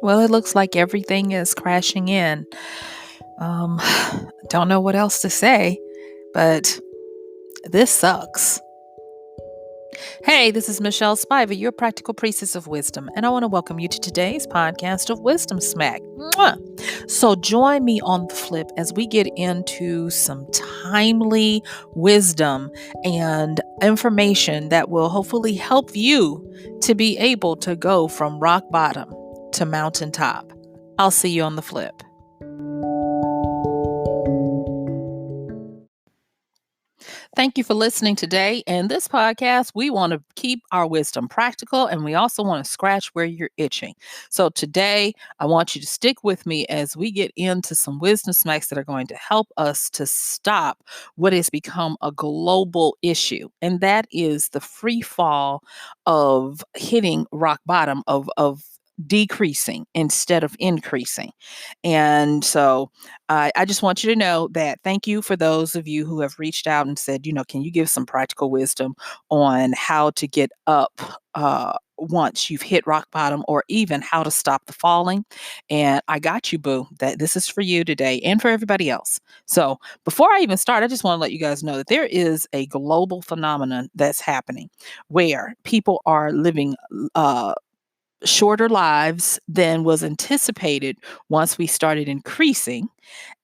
Well, it looks like everything is crashing in. Um, don't know what else to say, but this sucks. Hey, this is Michelle Spiva, your practical priestess of wisdom, and I want to welcome you to today's podcast of Wisdom Smack. Mwah! So join me on the flip as we get into some timely wisdom and information that will hopefully help you to be able to go from rock bottom to mountaintop. I'll see you on the flip. Thank you for listening today. In this podcast, we want to keep our wisdom practical and we also want to scratch where you're itching. So today, I want you to stick with me as we get into some wisdom smacks that are going to help us to stop what has become a global issue. And that is the free fall of hitting rock bottom, of decreasing instead of increasing. And so I just want you to know that thank you for those of you who have reached out and said, can you give some practical wisdom on how to get up once you've hit rock bottom or even how to stop the falling? And I got you, boo, that this is for you today and for everybody else. So before I even start, I just want to let you guys know that there is a global phenomenon that's happening where people are living shorter lives than was anticipated once we started increasing.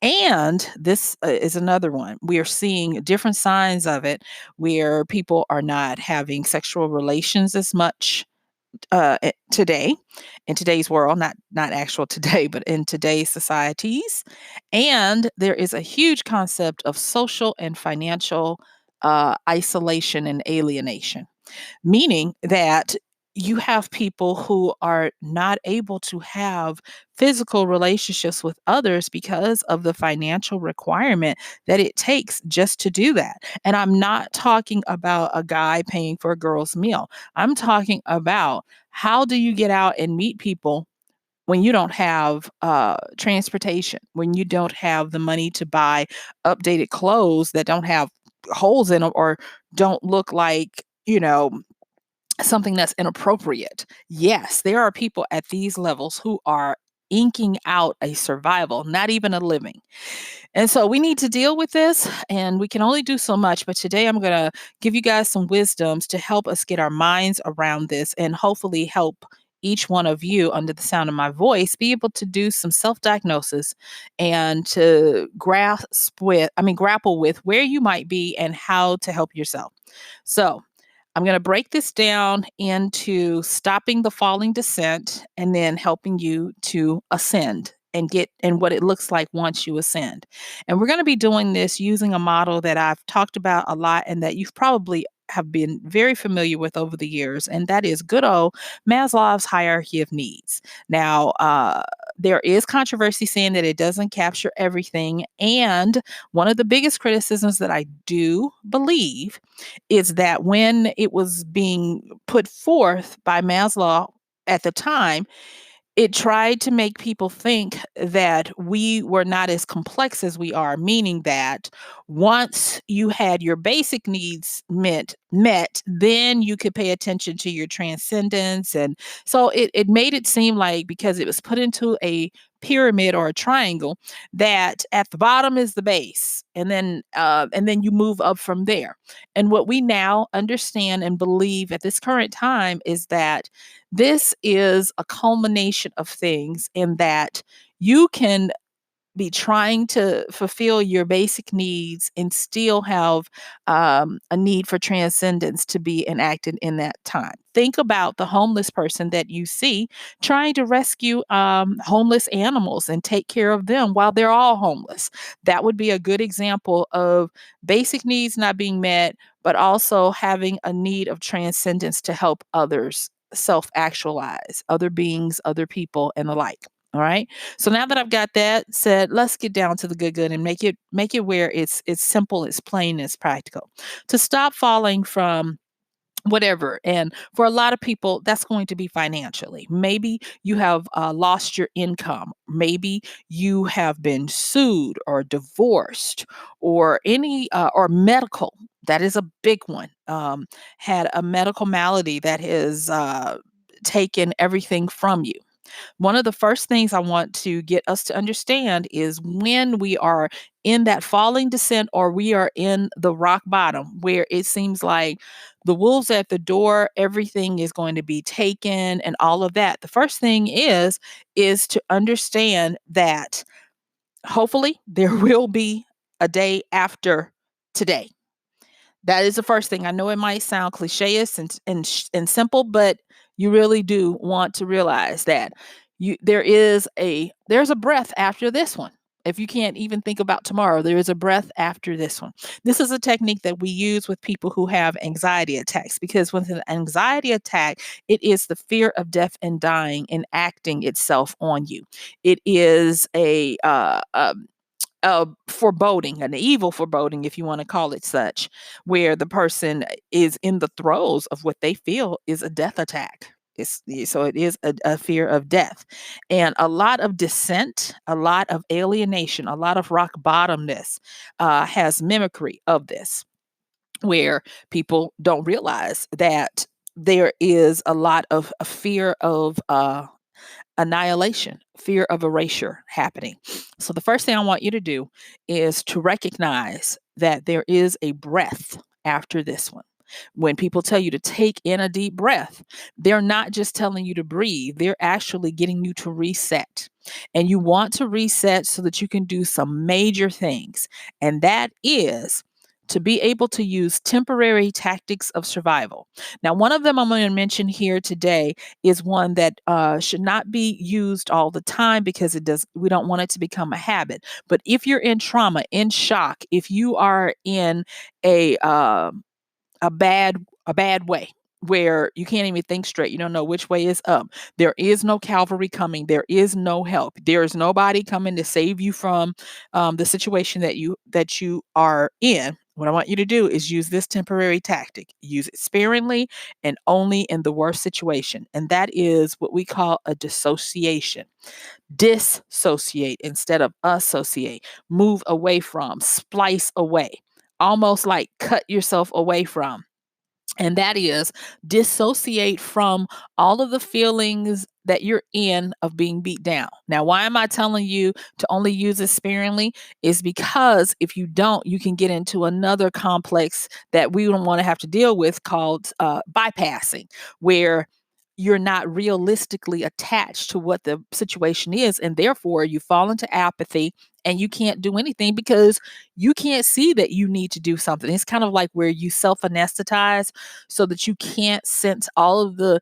And this is another one. We are seeing different signs of it where people are not having sexual relations as much today in today's world, not actual today, but in today's societies. And there is a huge concept of social and financial isolation and alienation, meaning that you have people who are not able to have physical relationships with others because of the financial requirement that it takes just to do that. And I'm not talking about a guy paying for a girl's meal. I'm talking about how do you get out and meet people when you don't have transportation, when you don't have the money to buy updated clothes that don't have holes in them or don't look like, something that's inappropriate. Yes, there are people at these levels who are inking out a survival, not even a living. And so we need to deal with this, and we can only do so much. But today I'm going to give you guys some wisdoms to help us get our minds around this and hopefully help each one of you under the sound of my voice be able to do some self-diagnosis and to grapple with where you might be and how to help yourself. So, I'm going to break this down into stopping the falling descent and then helping you to ascend and get and what it looks like once you ascend. And we're going to be doing this using a model that I've talked about a lot and that you've probably have been very familiar with over the years, and that is good old Maslow's hierarchy of needs. Now, there is controversy saying that it doesn't capture everything, and one of the biggest criticisms that I do believe is that when it was being put forth by Maslow at the time, it tried to make people think that we were not as complex as we are, meaning that once you had your basic needs met, then you could pay attention to your transcendence. And so it made it seem like because it was put into a pyramid or a triangle, that at the bottom is the base, and then you move up from there. And what we now understand and believe at this current time is that this is a culmination of things in that you can be trying to fulfill your basic needs and still have a need for transcendence to be enacted in that time. Think about the homeless person that you see trying to rescue homeless animals and take care of them while they're all homeless. That would be a good example of basic needs not being met, but also having a need of transcendence to help others self actualize, other beings, other people, and the like. All right. So now that I've got that said, let's get down to the good and make it where it's simple, it's plain, it's practical. To stop falling from whatever. And for a lot of people, that's going to be financially. Maybe you have lost your income. Maybe you have been sued or divorced or or medical. That is a big one. Had a medical malady that has taken everything from you. One of the first things I want to get us to understand is when we are in that falling descent or we are in the rock bottom where it seems like the wolves at the door, everything is going to be taken and all of that. The first thing is to understand that hopefully there will be a day after today. That is the first thing. I know it might sound clichéish and simple, but you really do want to realize that there's a breath after this one. If you can't even think about tomorrow, there is a breath after this one. This is a technique that we use with people who have anxiety attacks because with an anxiety attack, it is the fear of death and dying enacting itself on you. It is a foreboding, an evil foreboding, if you want to call it such, where the person is in the throes of what they feel is a death attack. So it is a fear of death. And a lot of dissent, a lot of alienation, a lot of rock bottomness has mimicry of this, where people don't realize that there is a lot of a fear of annihilation, fear of erasure happening. So, the first thing I want you to do is to recognize that there is a breath after this one. When people tell you to take in a deep breath, they're not just telling you to breathe, they're actually getting you to reset. And you want to reset so that you can do some major things. And that is to be able to use temporary tactics of survival. Now, one of them I'm going to mention here today is one that should not be used all the time because we don't want it to become a habit. But if you're in trauma, in shock, if you are in a a bad a bad way where you can't even think straight, you don't know which way is up, there is no cavalry coming, there is no help, there is nobody coming to save you from the situation that you are in. What I want you to do is use this temporary tactic. Use it sparingly and only in the worst situation. And that is what we call a dissociation. Dissociate instead of associate. Move away from, splice away, almost like cut yourself away from. And that is dissociate from all of the feelings that you're in of being beat down. Now, why am I telling you to only use it sparingly? Is because if you don't, you can get into another complex that we don't want to have to deal with called bypassing, where you're not realistically attached to what the situation is. And therefore, you fall into apathy and you can't do anything because you can't see that you need to do something. It's kind of like where you self anesthetize so that you can't sense all of the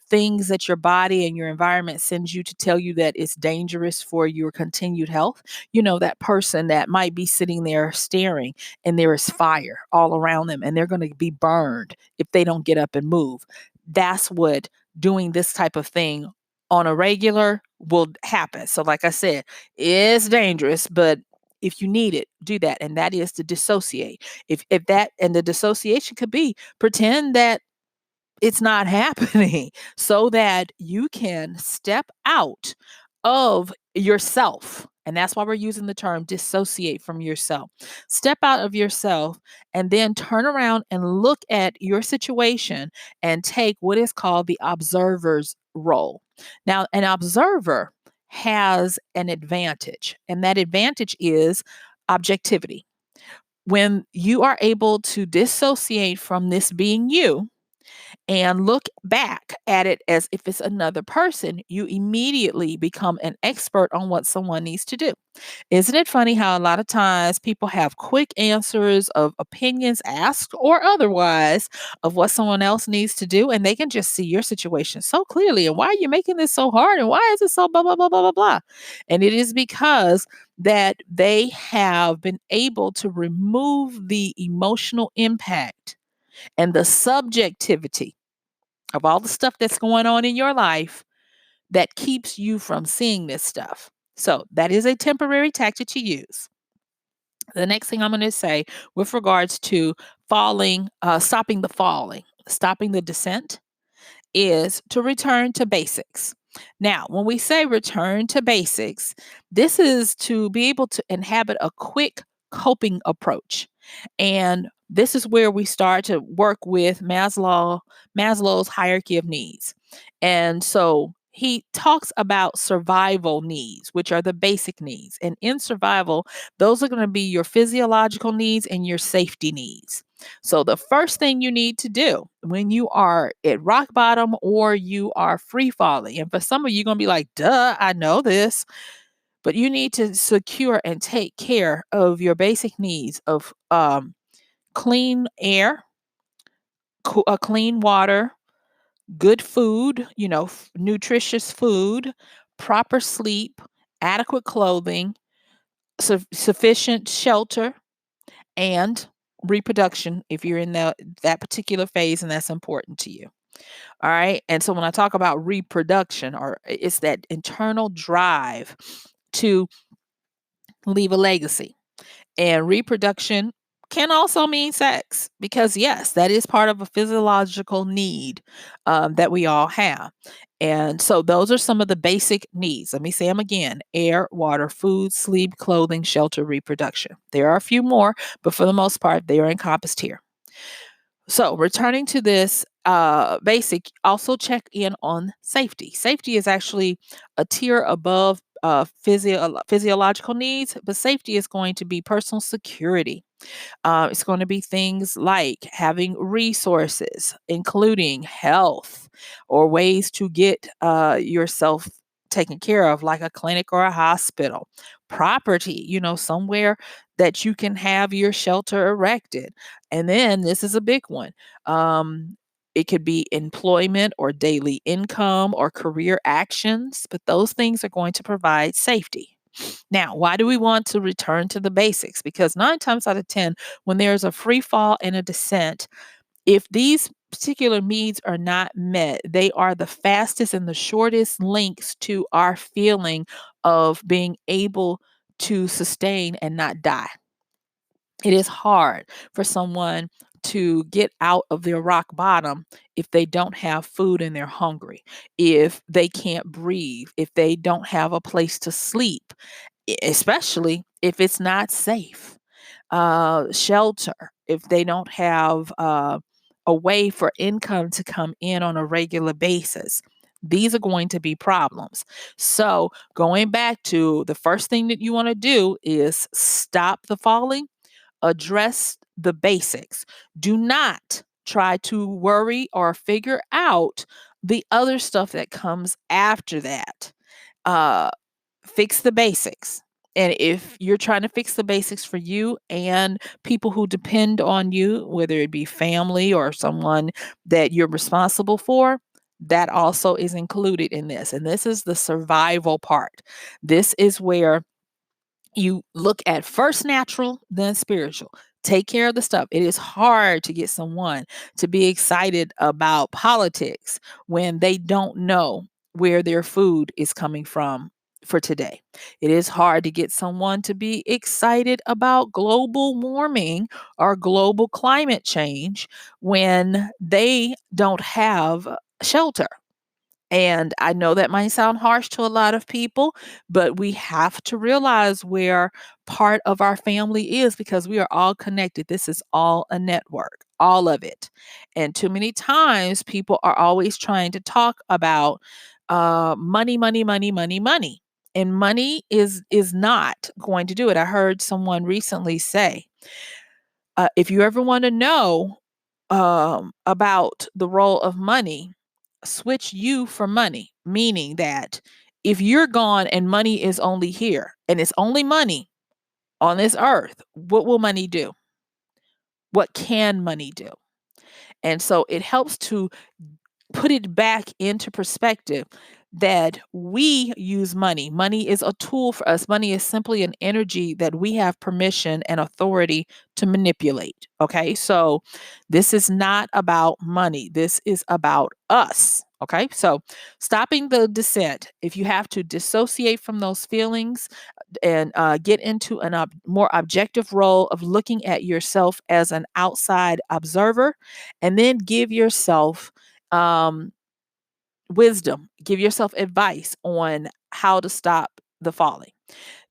things that your body and your environment sends you to tell you that it's dangerous for your continued health. You know, that person that might be sitting there staring and there is fire all around them and they're going to be burned if they don't get up and move. That's what doing this type of thing on a regular will happen. So like I said, it's dangerous, but if you need it, do that. And that is to dissociate. If that, and the dissociation could be pretend that it's not happening so that you can step out of yourself. And that's why we're using the term dissociate from yourself. Step out of yourself and then turn around and look at your situation and take what is called the observer's role. Now, an observer has an advantage, and that advantage is objectivity. When you are able to dissociate from this being you, and look back at it as if it's another person, you immediately become an expert on what someone needs to do. Isn't it funny how a lot of times people have quick answers of opinions asked or otherwise of what someone else needs to do, and they can just see your situation so clearly. And why are you making this so hard? And why is it so blah, blah, blah, blah, blah, blah? And it is because that they have been able to remove the emotional impact and the subjectivity of all the stuff that's going on in your life that keeps you from seeing this stuff. So that is a temporary tactic to use. The next thing I'm going to say with regards to stopping the descent is to return to basics. Now, when we say return to basics, this is to be able to inhabit a quick coping approach. And this is where we start to work with Maslow's hierarchy of needs. And so he talks about survival needs, which are the basic needs. And in survival, those are going to be your physiological needs and your safety needs. So, the first thing you need to do when you are at rock bottom or you are free falling, and for some of you, you're going to be like, duh, I know this, but you need to secure and take care of your basic needs of clean air, clean water, good food, nutritious food, proper sleep, adequate clothing, sufficient shelter, and reproduction if you're in that particular phase and that's important to you. All right. And so when I talk about reproduction, or it's that internal drive to leave a legacy. And reproduction can also mean sex because, yes, that is part of a physiological need that we all have. And so, those are some of the basic needs. Let me say them again: air, water, food, sleep, clothing, shelter, reproduction. There are a few more, but for the most part, they are encompassed here. So, returning to this basic, also check in on safety. Safety is actually a tier above physiological needs, but safety is going to be personal security. It's going to be things like having resources, including health or ways to get yourself taken care of, like a clinic or a hospital, property, somewhere that you can have your shelter erected. And then this is a big one. It could be employment or daily income or career actions, but those things are going to provide safety. Now, why do we want to return to the basics? Because 9 times out of 10, when there's a free fall and a descent, if these particular needs are not met, they are the fastest and the shortest links to our feeling of being able to sustain and not die. It is hard for someone to get out of their rock bottom if they don't have food and they're hungry, if they can't breathe, if they don't have a place to sleep, especially if it's not safe, shelter, if they don't have a way for income to come in on a regular basis. These are going to be problems. So, going back to the first thing that you want to do is stop the falling, address the basics. Do not try to worry or figure out the other stuff that comes after that. Uh, Fix the basics. And if you're trying to fix the basics for you and people who depend on you, whether it be family or someone that you're responsible for, that also is included in this. And this is the survival part. This is where you look at first natural, then spiritual. Take care of the stuff. It is hard to get someone to be excited about politics when they don't know where their food is coming from for today. It is hard to get someone to be excited about global warming or global climate change when they don't have shelter. And I know that might sound harsh to a lot of people, but we have to realize where part of our family is because we are all connected. This is all a network, all of it. And too many times people are always trying to talk about money, money, money, money, money. And money is not going to do it. I heard someone recently say, if you ever want to know about the role of money, switch you for money, meaning that if you're gone and money is only here and it's only money on this earth, what will money do? What can money do? And so it helps to put it back into perspective that we use money. Money is a tool for us. Money is simply an energy that we have permission and authority to manipulate. Okay. So this is not about money. This is about us. Okay. So stopping the descent, if you have to dissociate from those feelings and get into a more objective role of looking at yourself as an outside observer, and then give yourself um, wisdom, give yourself advice on how to stop the falling.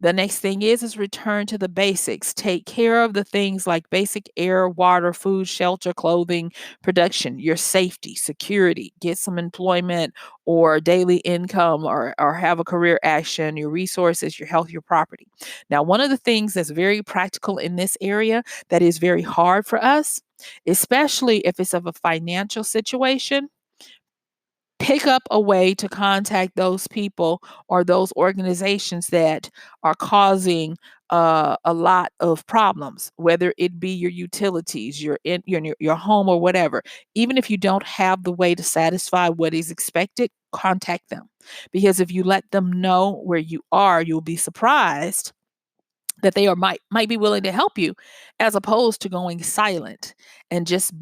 The next thing is return to the basics. Take care of the things like basic air, water, food, shelter, clothing, production, your safety, security, get some employment or daily income or have a career action, your resources, your health, your property. Now, one of the things that's very practical in this area that is very hard for us, especially if it's of a financial situation, pick up a way to contact those people or those organizations that are causing a lot of problems, whether it be your utilities, your home, or whatever. Even if you don't have the way to satisfy what is expected, contact them, because if you let them know where you are, you'll be surprised that they are might be willing to help you, as opposed to going silent and just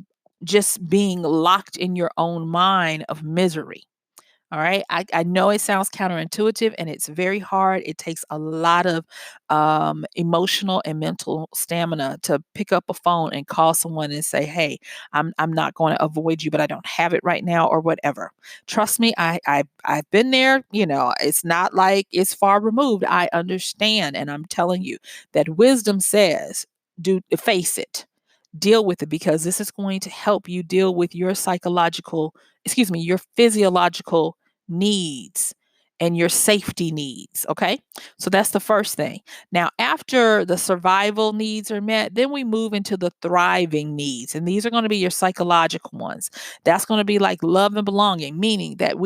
being locked in your own mind of misery. All right. I know it sounds counterintuitive and it's very hard. It takes a lot of emotional and mental stamina to pick up a phone and call someone and say, "Hey, I'm not going to avoid you, but I don't have it right now," or whatever. Trust me, I've been there. It's not like it's far removed. I understand, and I'm telling you that wisdom says, "Do face it." Deal with it, because this is going to help you deal with your your physiological needs and your safety needs. Okay. So that's the first thing. Now, after the survival needs are met, then we move into the thriving needs. And these are going to be your psychological ones. That's going to be like love and belonging, meaning that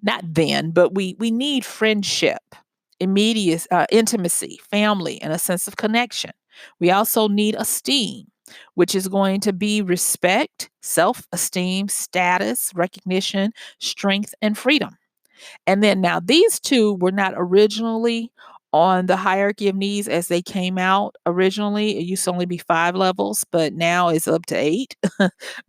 not then, but we need friendship, immediate intimacy, family, and a sense of connection. We also need esteem, which is going to be respect, self esteem, status, recognition, strength, and freedom. And then now these two were not originally on the hierarchy of needs as they came out originally. It used to only be 5 levels, but now it's up to 8.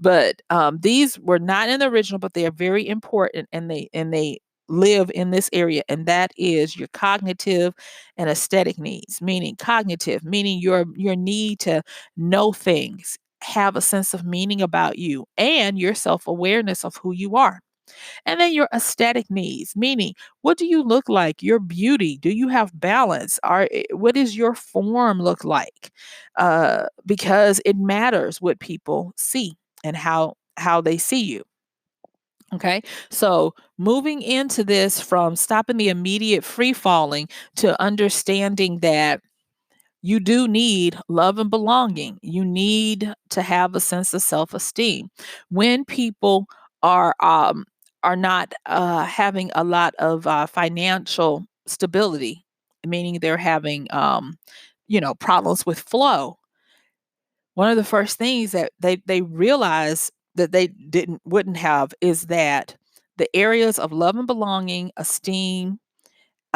But these were not in the original, but they are very important, and they live in this area, and that is your cognitive and aesthetic needs. Meaning cognitive, meaning your need to know things, have a sense of meaning about you, and your self-awareness of who you are. And then your aesthetic needs, meaning what do you look like? Your beauty. Do you have balance? What does your form look like? Because it matters what people see and how they see you. Okay. So moving into this, from stopping the immediate free falling to understanding that you do need love and belonging. You need to have a sense of self-esteem. When people are um, are not having a lot of financial stability, meaning they're having problems with flow, one of the first things that they realize that they didn't wouldn't have is that the areas of love and belonging, esteem,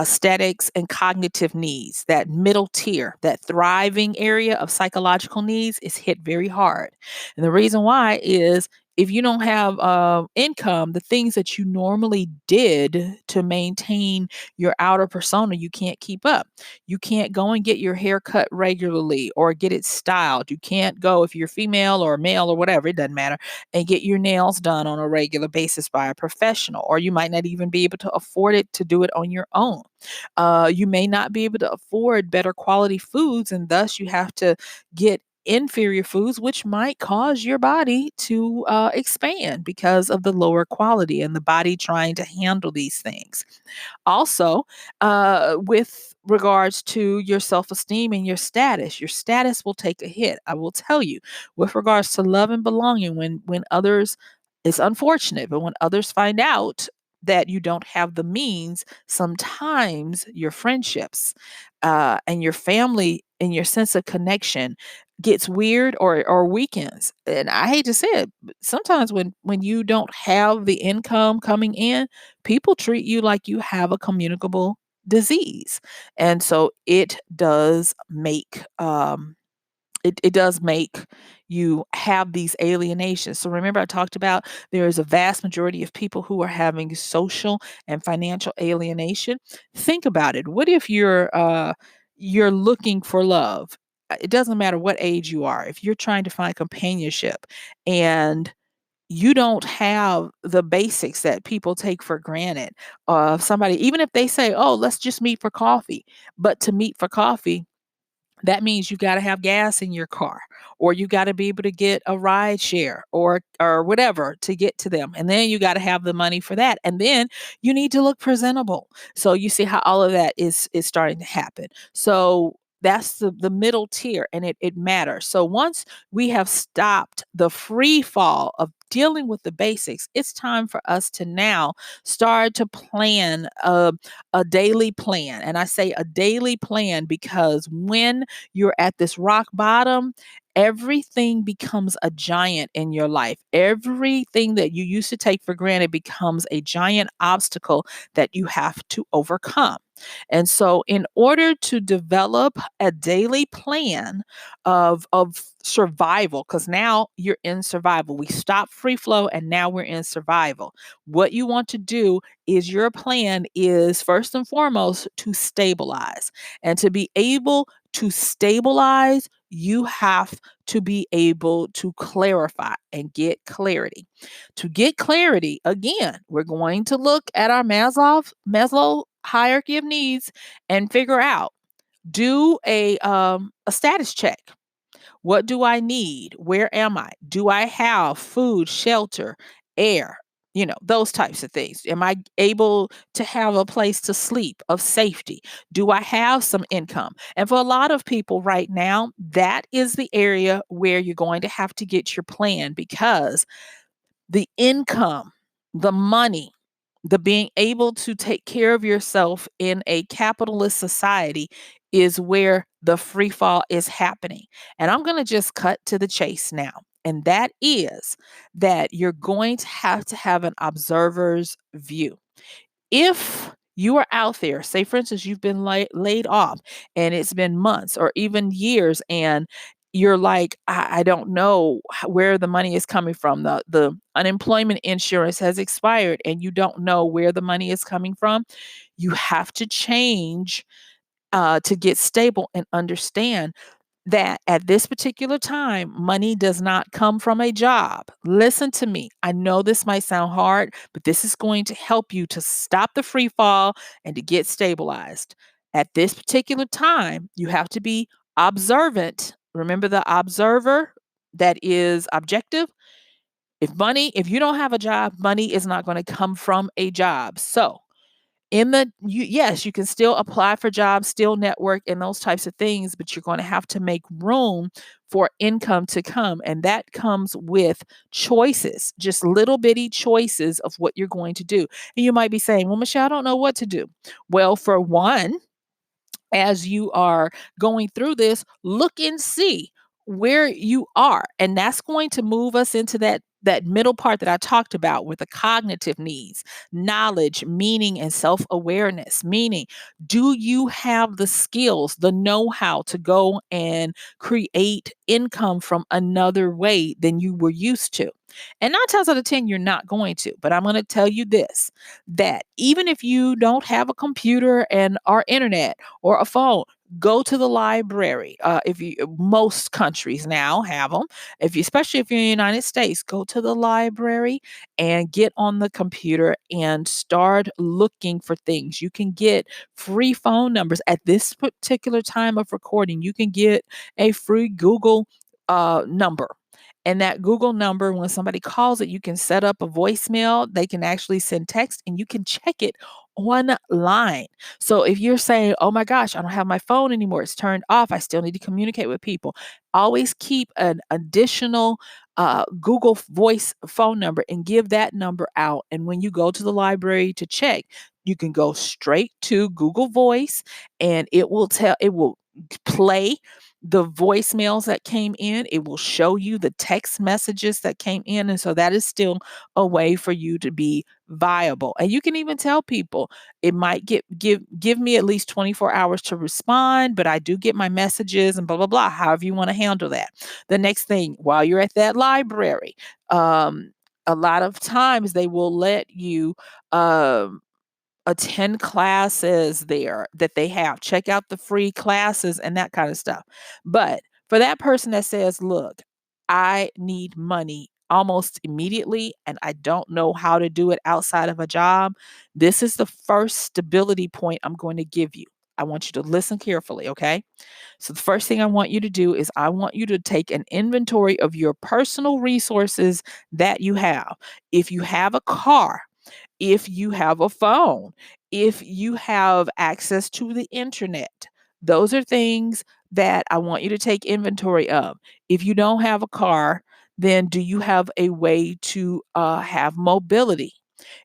aesthetics, and cognitive needs, that middle tier, that thriving area of psychological needs, is hit very hard. And the reason why is, if you don't have income, the things that you normally did to maintain your outer persona, you can't keep up. You can't go and get your hair cut regularly or get it styled. You can't go, if you're female or male or whatever, it doesn't matter, and get your nails done on a regular basis by a professional. Or you might not even be able to afford it to do it on your own. You may not be able to afford better quality foods, and thus you have to get inferior foods, which might cause your body to expand because of the lower quality and the body trying to handle these things. Also, with regards to your self esteem and your status will take a hit. I will tell you, with regards to love and belonging, when others, it's unfortunate, but when others find out that you don't have the means, sometimes your friendships and your family and your sense of connection gets weird or weakens. And I hate to say it, but sometimes when you don't have the income coming in, people treat you like you have a communicable disease. And so it does make you have these alienations. So remember, I talked about there is a vast majority of people who are having social and financial alienation. Think about it. What if you're looking for love? It doesn't matter what age you are. If you're trying to find companionship and you don't have the basics that people take for granted. Somebody, even if they say, "Oh, let's just meet for coffee," but to meet for coffee, that means you gotta have gas in your car, or you gotta be able to get a ride share or whatever to get to them, and then you gotta have the money for that, and then you need to look presentable. So you see how all of that is starting to happen. So that's the middle tier, and it matters. So once we have stopped the free fall of dealing with the basics, it's time for us to now start to plan a daily plan. And I say a daily plan because when you're at this rock bottom, everything becomes a giant in your life. Everything that you used to take for granted becomes a giant obstacle that you have to overcome. And so, in order to develop a daily plan of survival, because now you're in survival, we stopped free flow and now we're in survival. What you want to do is your plan is first and foremost to stabilize. And to be able to stabilize, you have to be able to clarify and get clarity. To get clarity, again, we're going to look at our Maslow hierarchy of needs and figure out, do a status check. What do I need? Where am I? Do I have food, shelter, air? Those types of things. Am I able to have a place to sleep of safety? Do I have some income? And for a lot of people right now, that is the area where you're going to have to get your plan, because the income, the money, the being able to take care of yourself in a capitalist society is where the free fall is happening. And I'm going to just cut to the chase now. And that is that you're going to have an observer's view. If you are out there, say for instance, you've been laid off and it's been months or even years, and you're like, I don't know where the money is coming from. The unemployment insurance has expired and you don't know where the money is coming from. You have to change to get stable and understand that at this particular time, money does not come from a job. Listen to me. I know this might sound hard, but this is going to help you to stop the free fall and to get stabilized. At this particular time, you have to be observant. Remember the observer that is objective? If you don't have a job, money is not going to come from a job. So, yes, you can still apply for jobs, still network and those types of things, but you're going to have to make room for income to come, and that comes with choices, just little bitty choices of what you're going to do. And you might be saying, well, Michelle, I don't know what to do. Well, for one, as you are going through this, look and see where you are. And that's going to move us into that middle part that I talked about with the cognitive needs, knowledge, meaning, and self-awareness. Meaning, do you have the skills, the know-how to go and create income from another way than you were used to? And 9 times out of 10, you're not going to. But I'm going to tell you this, that even if you don't have a computer and or internet or a phone, go to the library. If you Most countries now have them. Especially if you're in the United States, go to the library and get on the computer and start looking for things. You can get free phone numbers at this particular time of recording. You can get a free Google number. And that Google number, when somebody calls it, you can set up a voicemail. They can actually send text and you can check it online. So if you're saying, oh my gosh, I don't have my phone anymore, it's turned off, I still need to communicate with people, always keep an additional Google voice phone number and give that number out. And when you go to the library to check, you can go straight to Google Voice and it will play the voicemails that came in. It will show you the text messages that came in. And so that is still a way for you to be viable. And you can even tell people, it might give me at least 24 hours to respond, but I do get my messages and blah blah blah. However you want to handle that. The next thing, while you're at that library, a lot of times they will let you attend classes there that they have. Check out the free classes and that kind of stuff. But for that person that says, look, I need money almost immediately and I don't know how to do it outside of a job, this is the first stability point I'm going to give you. I want you to listen carefully, okay? So, the first thing I want you to do is I want you to take an inventory of your personal resources that you have. If you have a car, if you have a phone, if you have access to the internet. Those are things that I want you to take inventory of. If you don't have a car, then do you have a way to have mobility?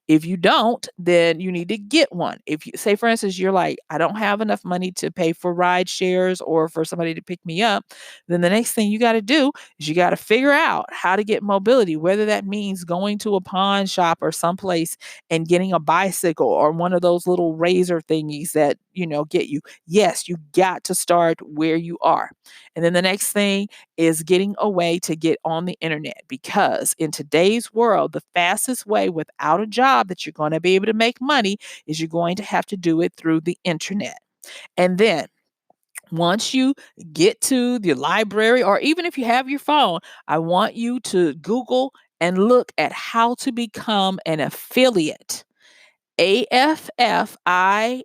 If you don't, then you need to get one. If you say, for instance, you're like, I don't have enough money to pay for ride shares or for somebody to pick me up, then the next thing you got to do is you got to figure out how to get mobility, whether that means going to a pawn shop or someplace and getting a bicycle or one of those little razor thingies that, get you. Yes, you got to start where you are. And then the next thing is getting a way to get on the internet because in today's world, the fastest way without a job that you're going to be able to make money is you're going to have to do it through the internet. And then once you get to the library, or even if you have your phone, I want you to Google and look at how to become an affiliate. AFFILIATE,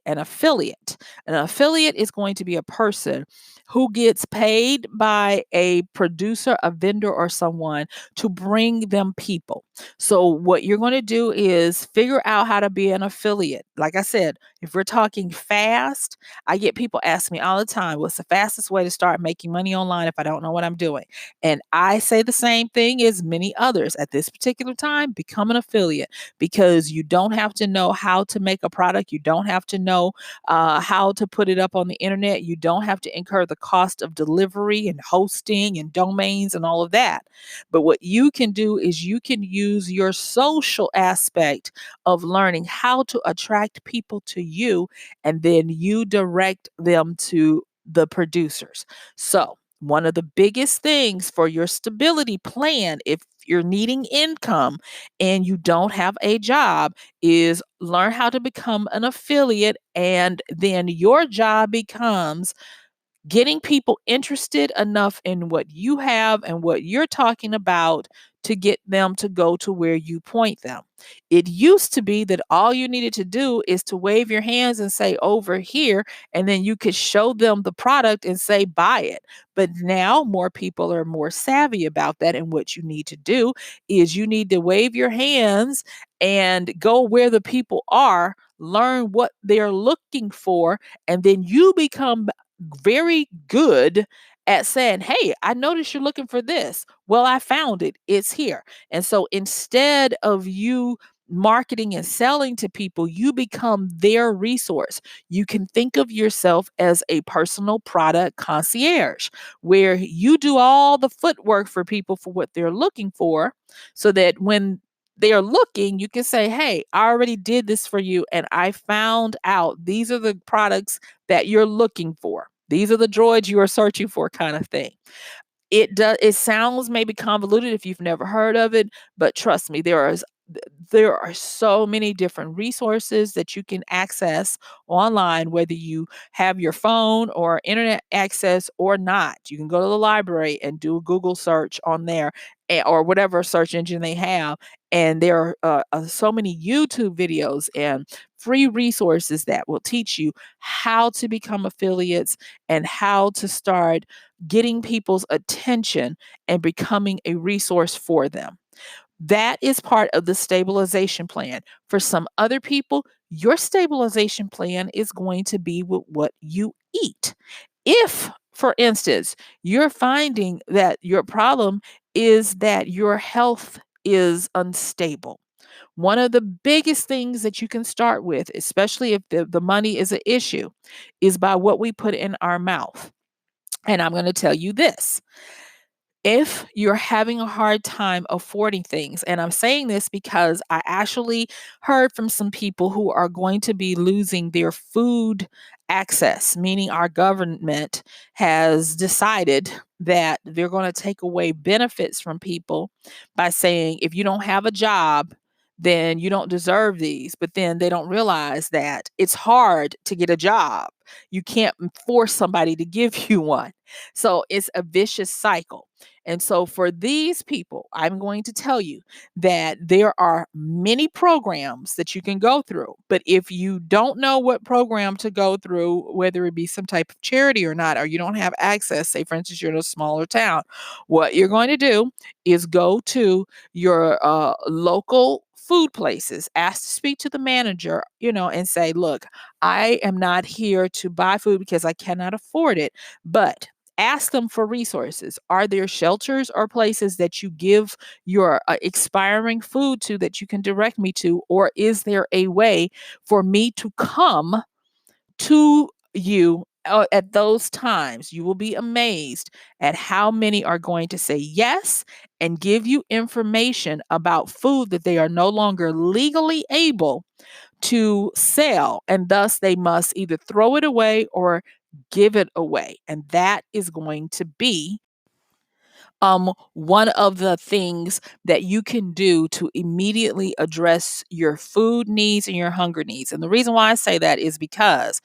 an affiliate. An affiliate is going to be a person who gets paid by a producer, a vendor, or someone to bring them people. So, what you're going to do is figure out how to be an affiliate. Like I said, if we're talking fast, I get people ask me all the time, what's the fastest way to start making money online if I don't know what I'm doing? And I say the same thing as many others at this particular time, become an affiliate because you don't have to know how to make a product. You don't have to know how to put it up on the internet. You don't have to incur the cost of delivery and hosting and domains and all of that. But what you can do is you can use your social aspect of learning how to attract people to you, and then you direct them to the producers. So, one of the biggest things for your stability plan, if you're needing income and you don't have a job, is learn how to become an affiliate. And then your job becomes getting people interested enough in what you have and what you're talking about to get them to go to where you point them. It used to be that all you needed to do is to wave your hands and say over here, and then you could show them the product and say buy it. But now more people are more savvy about that. And what you need to do is you need to wave your hands and go where the people are, learn what they're looking for, and then you become very good at saying, hey, I noticed you're looking for this. Well, I found it. It's here. And so instead of you marketing and selling to people, you become their resource. You can think of yourself as a personal product concierge, where you do all the footwork for people for what they're looking for, so that when they are looking, you can say, hey, I already did this for you and I found out these are the products that you're looking for. These are the droids you are searching for, kind of thing. It sounds maybe convoluted if you've never heard of it, but trust me, there are so many different resources that you can access online, whether you have your phone or internet access or not. You can go to the library and do a Google search on there, or whatever search engine they have. And there are so many YouTube videos and free resources that will teach you how to become affiliates and how to start getting people's attention and becoming a resource for them. That is part of the stabilization plan. For some other people, your stabilization plan is going to be with what you eat. If, for instance, you're finding that your problem is that your health is unstable, one of the biggest things that you can start with, especially if the money is an issue, is by what we put in our mouth. And I'm going to tell you this: if you're having a hard time affording things, and I'm saying this because I actually heard from some people who are going to be losing their food access, meaning our government has decided that they're going to take away benefits from people by saying, if you don't have a job, then you don't deserve these. But then they don't realize that it's hard to get a job. You can't force somebody to give you one. So it's a vicious cycle. And so for these people, I'm going to tell you that there are many programs that you can go through. But if you don't know what program to go through, whether it be some type of charity or not, or you don't have access, say for instance, you're in a smaller town, what you're going to do is go to your local food places, ask to speak to the manager, and say, look, I am not here to buy food because I cannot afford it, but ask them for resources. Are there shelters or places that you give your expiring food to that you can direct me to? Or is there a way for me to come to you at those times? You will be amazed at how many are going to say yes and give you information about food that they are no longer legally able to sell, and thus they must either throw it away or give it away. And that is going to be one of the things that you can do to immediately address your food needs and your hunger needs. And the reason why I say that is because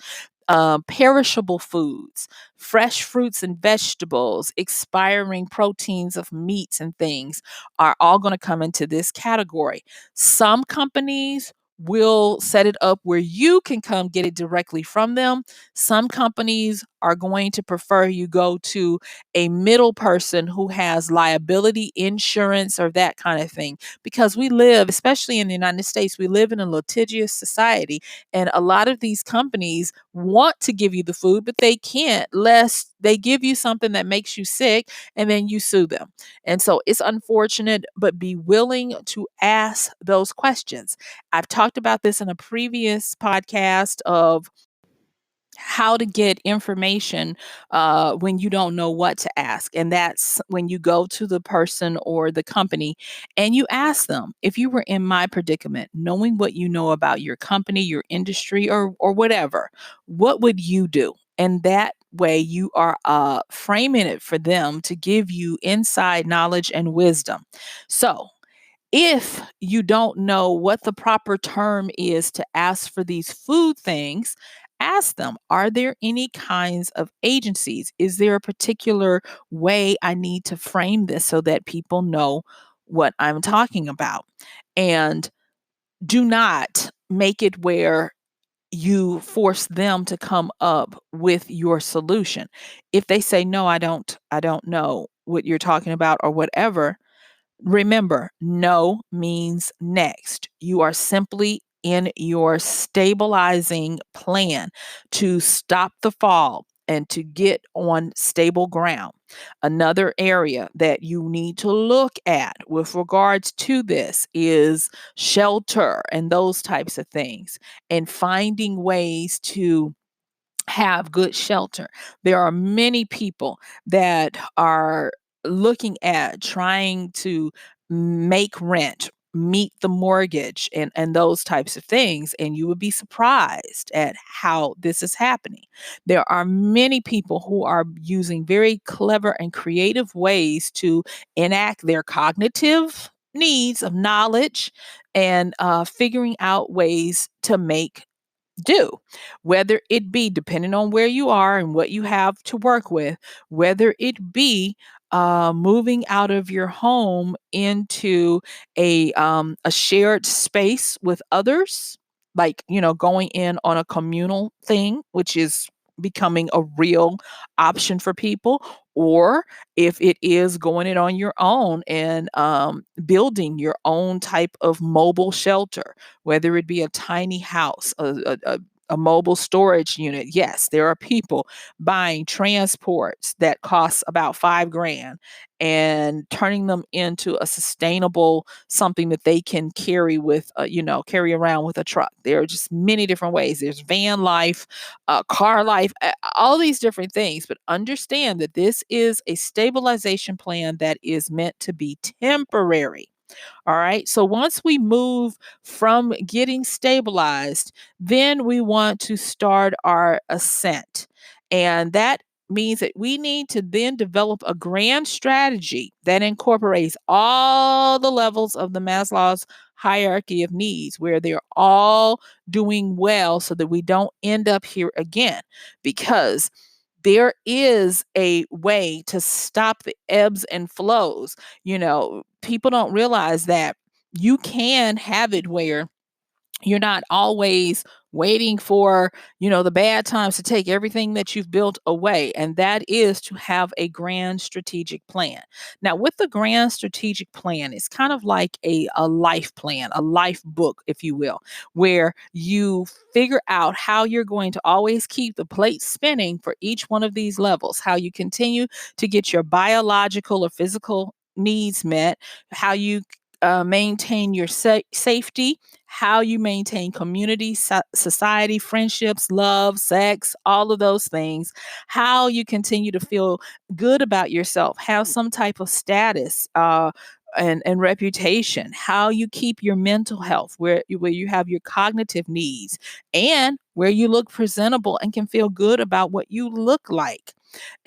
perishable foods, fresh fruits and vegetables, expiring proteins of meats and things are all going to come into this category. Some companies will set it up where you can come get it directly from them. Some companies are going to prefer you go to a middle person who has liability insurance or that kind of thing, because we live, especially in the United States, we live in a litigious society, and a lot of these companies want to give you the food, but they can't lest they give you something that makes you sick and then you sue them. And so it's unfortunate, but be willing to ask those questions. I've talked about this in a previous podcast of how to get information when you don't know what to ask. And that's when you go to the person or the company and you ask them, if you were in my predicament, knowing what you know about your company, your industry, or whatever, what would you do? And that way you are framing it for them to give you inside knowledge and wisdom. So if you don't know what the proper term is to ask for these food things, ask them, are there any kinds of agencies? Is there a particular way I need to frame this so that people know what I'm talking about? And do not make it where you force them to come up with your solution. If they say, no, I don't know what you're talking about or whatever, remember, no means next. You are simply in your stabilizing plan to stop the fall and to get on stable ground. Another area that you need to look at with regards to this is shelter and those types of things, and finding ways to have good shelter. There are many people that are looking at trying to make rent, meet the mortgage, and those types of things. And you would be surprised at how this is happening. There are many people who are using very clever and creative ways to enact their cognitive needs of knowledge and figuring out ways to make do, whether it be depending on where you are and what you have to work with, whether it be moving out of your home into a shared space with others, like going in on a communal thing, which is becoming a real option for people, or if it is going it on your own and building your own type of mobile shelter, whether it be a tiny house, a mobile storage unit. Yes, there are people buying transports that cost about 5 grand and turning them into a sustainable something that they can carry with, carry around with a truck. There are just many different ways. There's van life, car life, all these different things. But understand that this is a stabilization plan that is meant to be temporary. All right. So once we move from getting stabilized, then we want to start our ascent. And that means that we need to then develop a grand strategy that incorporates all the levels of the Maslow's hierarchy of needs, where they're all doing well so that we don't end up here again. Because there is a way to stop the ebbs and flows. People don't realize that you can have it where you're not always waiting for, the bad times to take everything that you've built away. And that is to have a grand strategic plan. Now, with the grand strategic plan, it's kind of like a life plan, a life book, if you will, where you figure out how you're going to always keep the plate spinning for each one of these levels, how you continue to get your biological or physical needs met, how you maintain your safety, how you maintain community, society, friendships, love, sex, all of those things, how you continue to feel good about yourself, have some type of status, and reputation, how you keep your mental health, where you have your cognitive needs, and where you look presentable and can feel good about what you look like.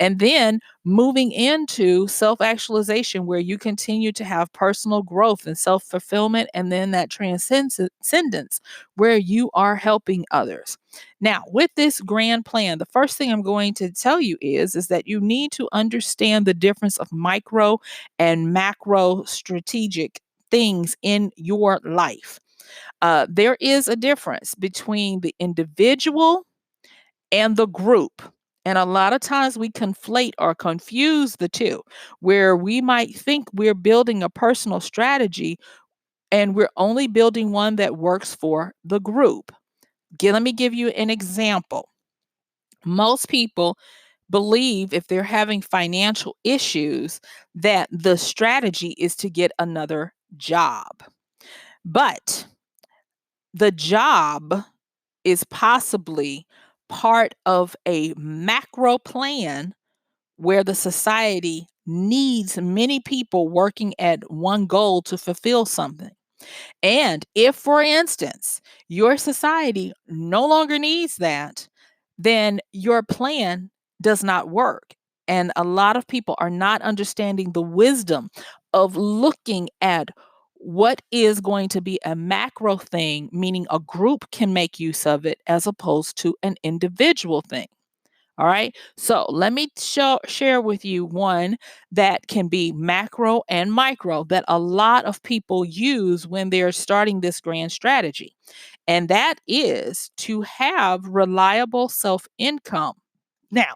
And then moving into self actualization, where you continue to have personal growth and self fulfillment, and then that transcendence, where you are helping others. Now, with this grand plan, the first thing I'm going to tell you is that you need to understand the difference of micro and macro strategic things in your life. There is a difference between the individual and the group. And a lot of times we conflate or confuse the two, where we might think we're building a personal strategy and we're only building one that works for the group. Let me give you an example. Most people believe if they're having financial issues that the strategy is to get another job. But the job is possibly part of a macro plan where the society needs many people working at one goal to fulfill something. And if, for instance, your society no longer needs that, then your plan does not work. And a lot of people are not understanding the wisdom of looking at what is going to be a macro thing, meaning a group can make use of it, as opposed to an individual thing. All right. So let me share with you one that can be macro and micro that a lot of people use when they're starting this grand strategy. And that is to have reliable self income. Now,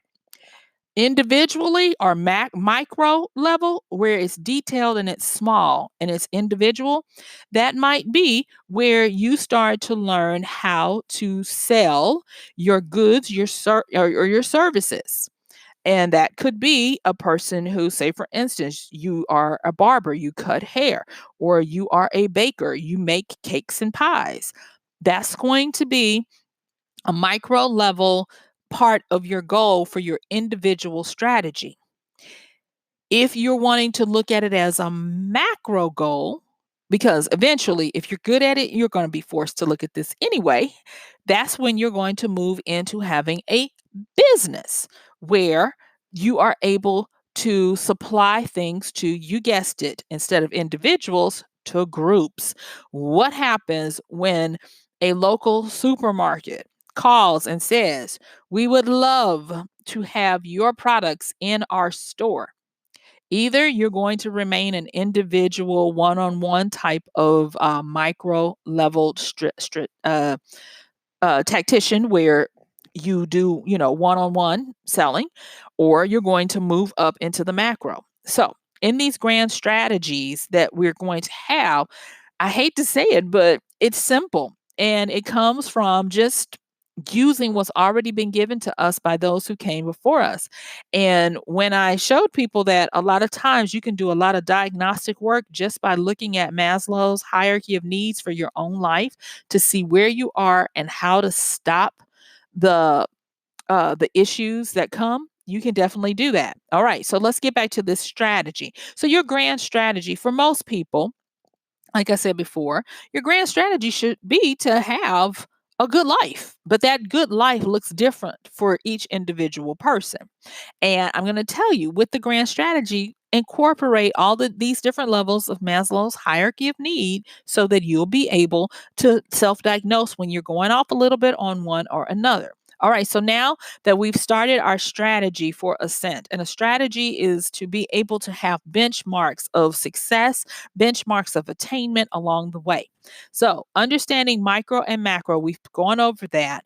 individually or micro level, where it's detailed and it's small and it's individual, that might be where you start to learn how to sell your goods, or your services. And that could be a person who, say, for instance, you are a barber, you cut hair, or you are a baker, you make cakes and pies. That's going to be a micro level part of your goal for your individual strategy. If you're wanting to look at it as a macro goal, because eventually, if you're good at it, you're going to be forced to look at this anyway, that's when you're going to move into having a business where you are able to supply things to, you guessed it, instead of individuals, to groups. What happens when a local supermarket calls and says, "We would love to have your products in our store"? Either you're going to remain an individual one-on-one type of micro level tactician, where you do, one-on-one selling, or you're going to move up into the macro. So in these grand strategies that we're going to have, I hate to say it, but it's simple. And it comes from just using what's already been given to us by those who came before us. And when I showed people that a lot of times you can do a lot of diagnostic work just by looking at Maslow's hierarchy of needs for your own life to see where you are and how to stop the the issues that come, you can definitely do that. All right, so let's get back to this strategy. So your grand strategy for most people, like I said before, your grand strategy should be to have a good life, but that good life looks different for each individual person. And I'm going to tell you, with the grand strategy, incorporate all these different levels of Maslow's hierarchy of need so that you'll be able to self diagnose when you're going off a little bit on one or another. All right, so now that we've started our strategy for ascent, and a strategy is to be able to have benchmarks of success, benchmarks of attainment along the way. So, understanding micro and macro, we've gone over that,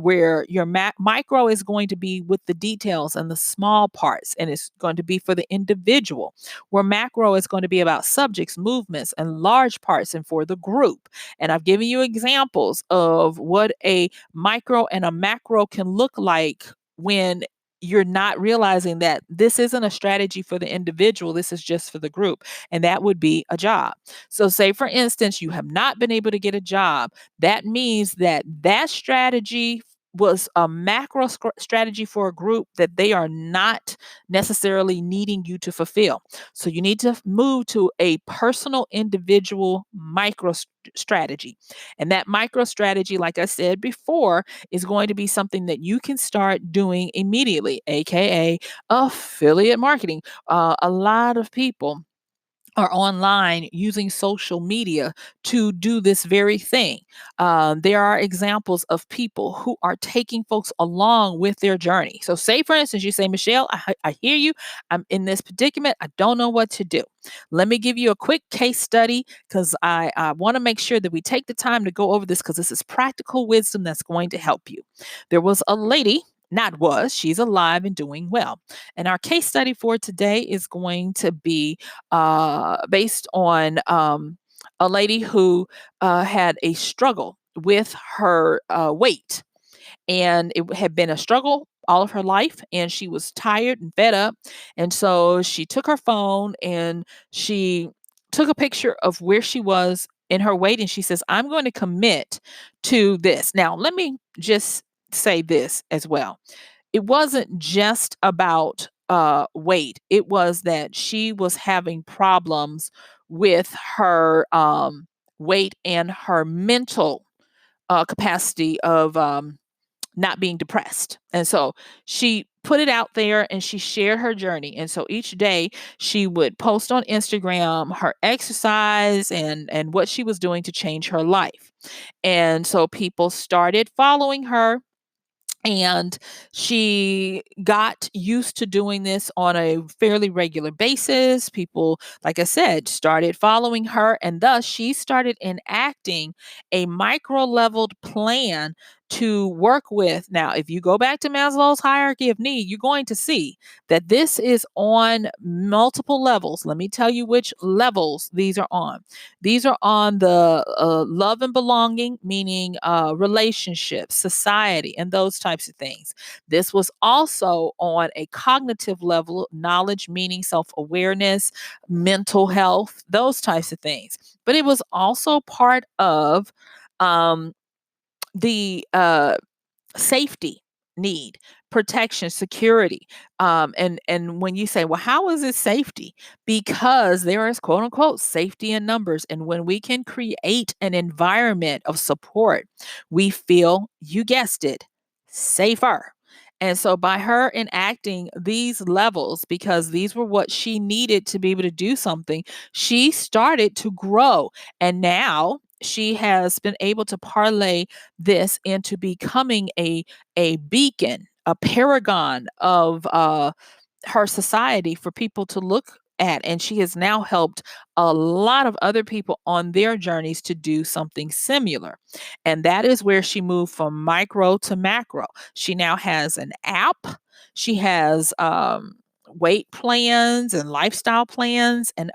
where your micro is going to be with the details and the small parts, and it's going to be for the individual, where macro is going to be about subjects, movements, and large parts, and for the group. And I've given you examples of what a micro and a macro can look like when you're not realizing that this isn't a strategy for the individual, this is just for the group, and that would be a job. So say for instance you have not been able to get a job, that means that that strategy was a macro strategy for a group that they are not necessarily needing you to fulfill. So you need to move to a personal individual micro strategy. And that micro strategy, like I said before, is going to be something that you can start doing immediately, aka affiliate marketing. A lot of people are online using social media to do this very thing. There are examples of people who are taking folks along with their journey. So, say for instance, you say, Michelle, I hear you. I'm in this predicament. I don't know what to do. Let me give you a quick case study because I want to make sure that we take the time to go over this because this is practical wisdom that's going to help you. There was a lady, not was, she's alive and doing well. And our case study for today is going to be based on a lady who had a struggle with her weight. And it had been a struggle all of her life. And she was tired and fed up. And so she took her phone and she took a picture of where she was in her weight. And she says, I'm going to commit to this. Now, let me just say this as well. It wasn't just about weight. It was that she was having problems with her weight and her mental capacity of not being depressed. And so she put it out there and she shared her journey. And so each day she would post on Instagram her exercise and what she was doing to change her life. And so people started following her, and she got used to doing this on a fairly regular basis. People, like I said, started following her, and thus she started enacting a micro leveled plan to work with. Now, if you go back to Maslow's hierarchy of need, you're going to see that this is on multiple levels. Let me tell you which levels these are on. These are on the love and belonging, meaning relationships, society, and those types of things. This was also on a cognitive level, knowledge, meaning self awareness, mental health, those types of things. But it was also part of um, the safety need, protection, security. And when you say, well, how is it safety? Because there is quote unquote safety in numbers. And when we can create an environment of support, we feel, you guessed it, safer. And so by her enacting these levels, because these were what she needed to be able to do something, she started to grow. And now she has been able to parlay this into becoming a beacon, a paragon of her society for people to look at. And she has now helped a lot of other people on their journeys to do something similar. And that is where she moved from micro to macro. She now has an app. She has weight plans and lifestyle plans and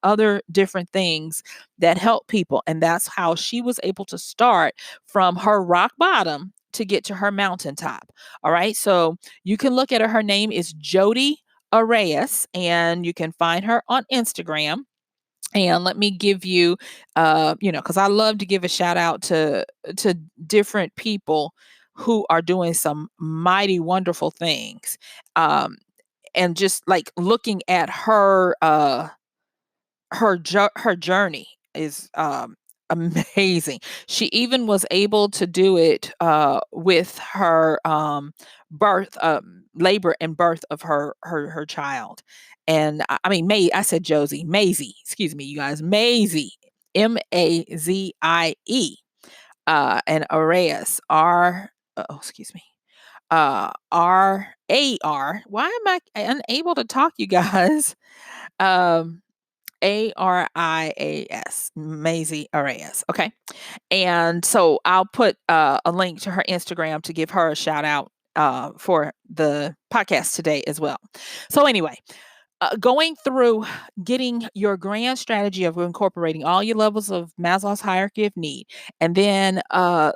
other different things that help people. And that's how she was able to start from her rock bottom to get to her mountaintop. All right. So you can look at her. Her name is Jody Arias, and you can find her on Instagram. And let me give you, because I love to give a shout out to different people who are doing some mighty wonderful things. And just like looking at her journey is amazing. She even was able to do it with her birth, labor and birth of her child. And I mean, May I said Josie, Maisie, excuse me, you guys, Maisie, Mazie, and Arias, R. Oh, excuse me. R-A-R. Why am I unable to talk, you guys? Um, A-R-I-A-S, Maisie R-A-S. Okay. And so I'll put a link to her Instagram to give her a shout out for the podcast today as well. So, anyway, going through getting your grand strategy of incorporating all your levels of Maslow's hierarchy of need, and then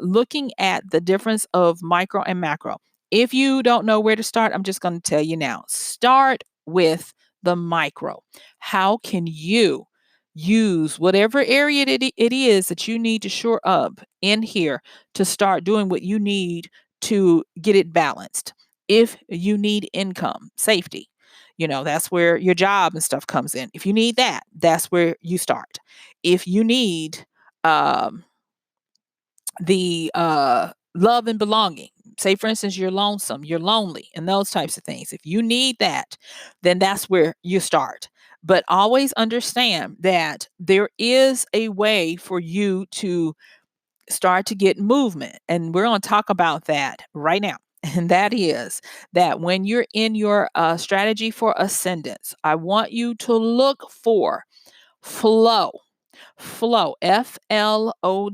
looking at the difference of micro and macro. If you don't know where to start, I'm just going to tell you now. Start with the micro. How can you use whatever area it is that you need to shore up in here to start doing what you need to get it balanced? If you need income, safety, that's where your job and stuff comes in. If you need that, that's where you start. If you need um, the love and belonging, say for instance, you're lonesome, you're lonely, and those types of things. If you need that, then that's where you start. But always understand that there is a way for you to start to get movement. And we're going to talk about that right now. And that is that when you're in your strategy for ascendance, I want you to look for flow. Flow, Flow.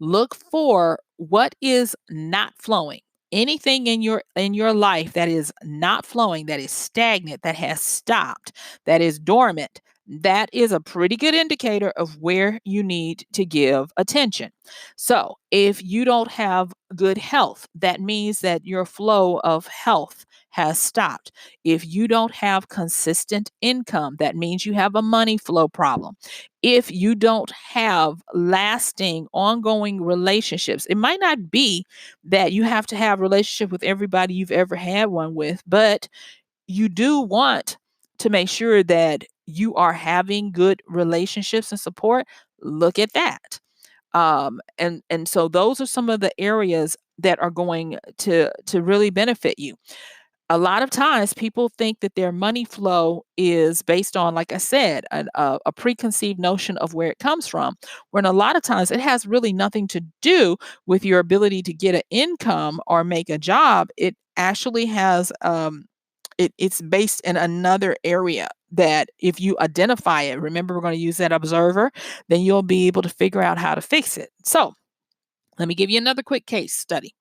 Look for what is not flowing. Anything in your life that is not flowing, that is stagnant, that has stopped, that is dormant, that is a pretty good indicator of where you need to give attention. So, if you don't have good health, that means that your flow of health has stopped. If you don't have consistent income, that means you have a money flow problem. If you don't have lasting, ongoing relationships, it might not be that you have to have a relationship with everybody you've ever had one with, but you do want to make sure that you are having good relationships and support. Look at that. And so those are some of the areas that are going to really benefit you. A lot of times people think that their money flow is based on, like I said, a preconceived notion of where it comes from, when a lot of times it has really nothing to do with your ability to get an income or make a job. It actually has it's based in another area that if you identify it, remember we're going to use that observer, then you'll be able to figure out how to fix it. So let me give you another quick case study.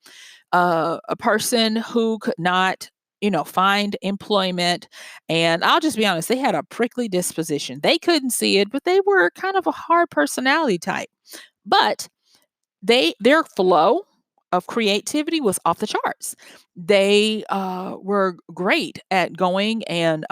A person who could not, find employment. And I'll just be honest, they had a prickly disposition. They couldn't see it, but they were kind of a hard personality type. But their flow of creativity was off the charts. They were great at going and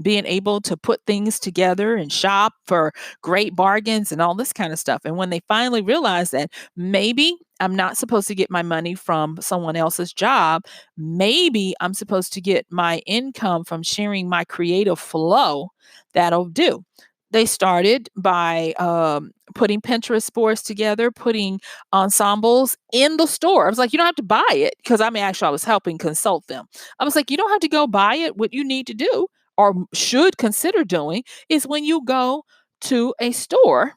being able to put things together and shop for great bargains and all this kind of stuff. And when they finally realized that maybe I'm not supposed to get my money from someone else's job, maybe I'm supposed to get my income from sharing my creative flow, that'll do. They started by putting Pinterest boards together, putting ensembles in the store. I was like, you don't have to buy it, because I mean, actually, I was helping consult them. I was like, you don't have to go buy it. What you need to do, or should consider doing, is when you go to a store,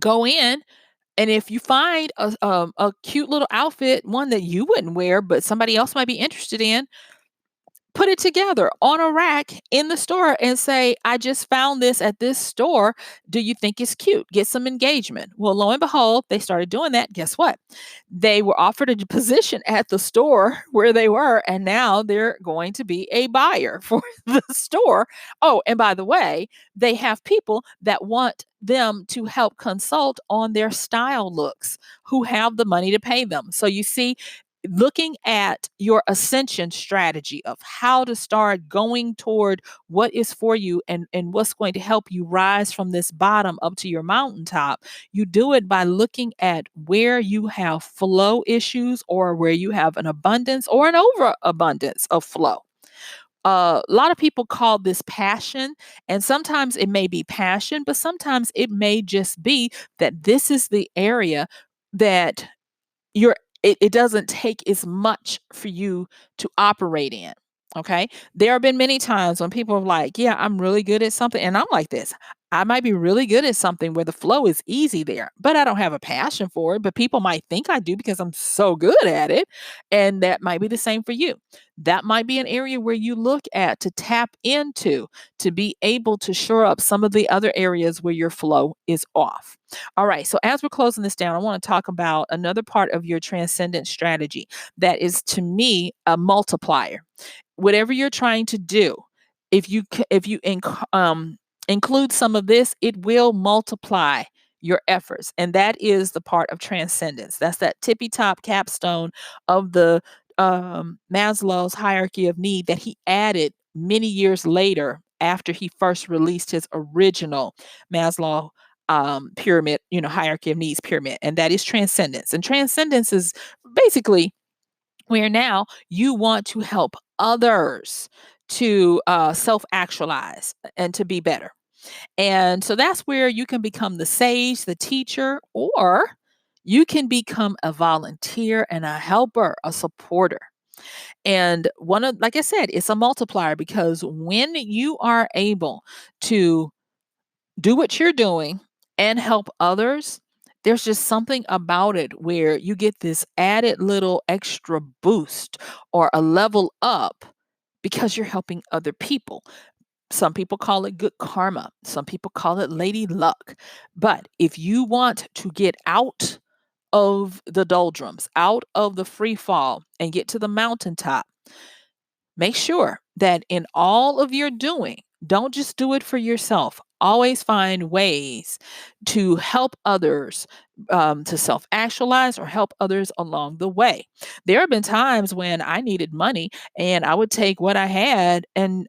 go in, and if you find a cute little outfit, one that you wouldn't wear, but somebody else might be interested in, put it together on a rack in the store and say, I just found this at this store. Do you think it's cute? Get some engagement. Well, lo and behold, they started doing that. Guess what? They were offered a position at the store where they were, and now they're going to be a buyer for the store. Oh, and by the way, they have people that want them to help consult on their style looks, who have the money to pay them. So you see, looking at your ascension strategy of how to start going toward what is for you, and what's going to help you rise from this bottom up to your mountaintop, you do it by looking at where you have flow issues, or where you have an abundance or an overabundance of flow. A lot of people call this passion, and sometimes it may be passion, but sometimes it may just be that this is the area that you're it doesn't take as much for you to operate in. Okay. There have been many times when people are like, yeah, I'm really good at something. And I'm like this. I might be really good at something where the flow is easy there, but I don't have a passion for it. But people might think I do because I'm so good at it. And that might be the same for you. That might be an area where you look at to tap into to be able to shore up some of the other areas where your flow is off. All right. So, as we're closing this down, I want to talk about another part of your transcendent strategy that is, to me, a multiplier. Whatever you're trying to do, if you include some of this, it will multiply your efforts. And that is the part of transcendence. That's that tippy top capstone of the Maslow's hierarchy of need that he added many years later after he first released his original Maslow pyramid, hierarchy of needs pyramid. And that is transcendence. And transcendence is basically where now you want to help others to self actualize and to be better. And so that's where you can become the sage, the teacher, or you can become a volunteer and a helper, a supporter. And like I said, it's a multiplier because when you are able to do what you're doing and help others, there's just something about it where you get this added little extra boost or a level up because you're helping other people. Some people call it good karma. Some people call it lady luck. But if you want to get out of the doldrums, out of the free fall, and get to the mountaintop, make sure that in all of your doing, don't just do it for yourself. Always find ways to help others, to self actualize or help others along the way. There have been times when I needed money and I would take what I had and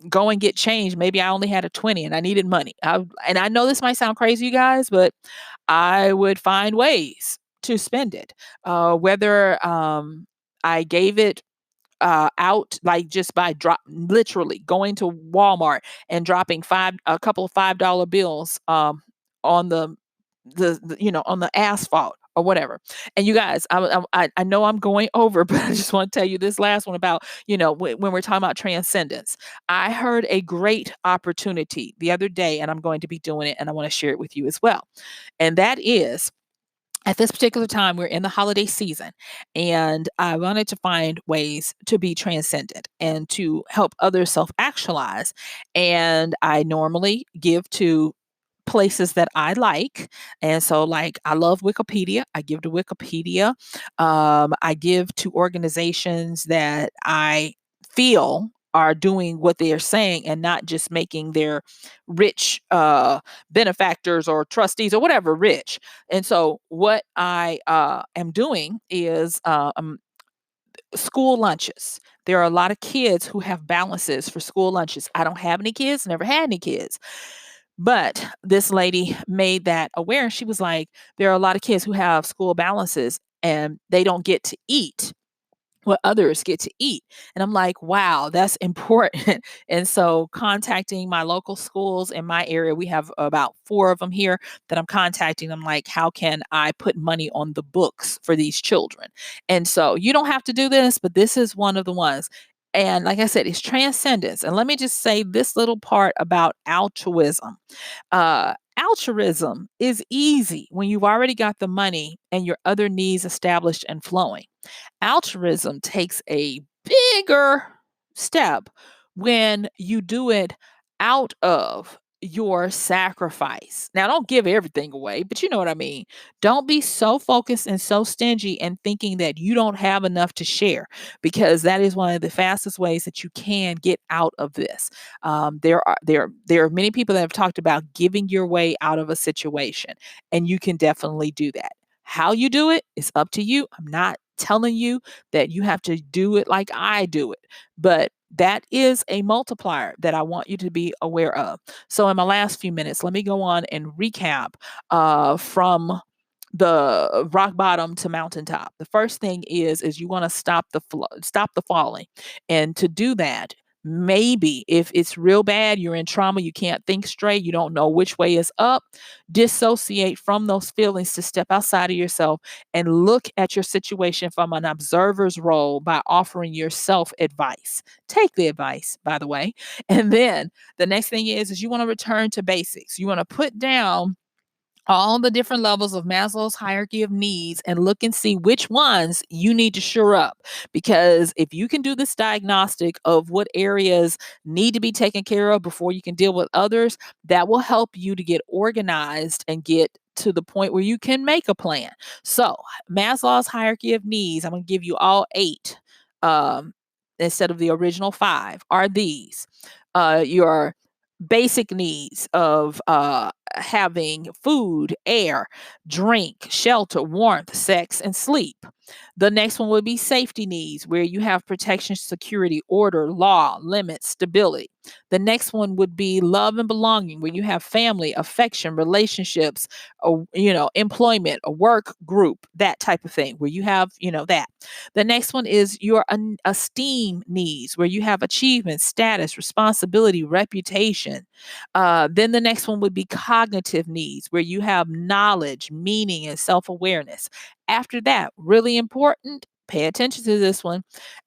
go and get change. Maybe I only had a 20 and I needed money. And I know this might sound crazy, you guys, but I would find ways to spend it. Whether I gave it out like just by drop literally going to Walmart and dropping a couple of $5 bills on on the asphalt or whatever. And you guys, I know I'm going over, but I just want to tell you this last one about when we're talking about transcendence. I heard a great opportunity the other day, and I'm going to be doing it, and I want to share it with you as well. And that is at this particular time, we're in the holiday season, and I wanted to find ways to be transcendent and to help others self actualize. And I normally give to places that I like. And so, like, I love Wikipedia. I give to Wikipedia. I give to organizations that I feel are doing what they are saying and not just making their rich benefactors or trustees or whatever rich. And so, what I am doing is school lunches. There are a lot of kids who have balances for school lunches. I don't have any kids, never had any kids. But this lady made that aware. She was like, there are a lot of kids who have school balances and they don't get to eat what others get to eat. And I'm like, wow, that's important. And so contacting my local schools in my area, we have about four of them here that I'm contacting. I'm like, how can I put money on the books for these children? And so you don't have to do this, but this is one of the ones. And like I said, it's transcendence. And let me just say this little part about altruism. Altruism is easy when you've already got the money and your other needs established and flowing. Altruism takes a bigger step when you do it out of your sacrifice. Now, don't give everything away, but you know what I mean. Don't be so focused and so stingy and thinking that you don't have enough to share, because that is one of the fastest ways that you can get out of this. There are many people that have talked about giving your way out of a situation, and you can definitely do that. How you do it is up to you. I'm not telling you that you have to do it like I do it, but that is a multiplier that I want you to be aware of. So, in my last few minutes, let me go on and recap from the rock bottom to mountaintop. The first thing is you want to stop the falling, and to do that, Maybe if it's real bad, you're in trauma, you can't think straight, you don't know which way is up, dissociate from those feelings to step outside of yourself and look at your situation from an observer's role by offering yourself advice. Take the advice, by the way. And then the next thing is you want to return to basics. You want to put down all the different levels of Maslow's hierarchy of needs and look and see which ones you need to shore up. Because if you can do this diagnostic of what areas need to be taken care of before you can deal with others, that will help you to get organized and get to the point where you can make a plan. So, Maslow's hierarchy of needs, I'm going to give you all eight um, instead of the original five, are these. Your basic needs of having food, air, drink, shelter, warmth, sex, and sleep. The next one would be safety needs, where you have protection, security, order, law, limits, stability. The next one would be love and belonging, where you have family, affection, relationships, employment, a work group, that type of thing, where you have, that. The next one is your esteem needs, where you have achievement, status, responsibility, reputation. Then the next one would be cognitive needs, where you have knowledge, meaning, and self awareness. After that, really important, pay attention to this one,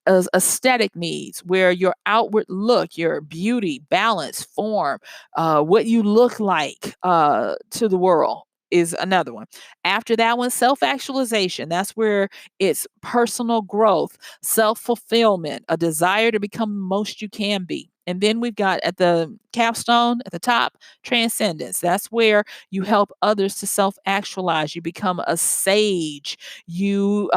is aesthetic needs, where your outward look, your beauty, balance, form, what you look like to the world is another one. After that one, self actualization. That's where it's personal growth, self fulfillment, a desire to become the most you can be. And then we've got at the capstone at the top, transcendence. That's where you help others to self actualize. You become a sage. You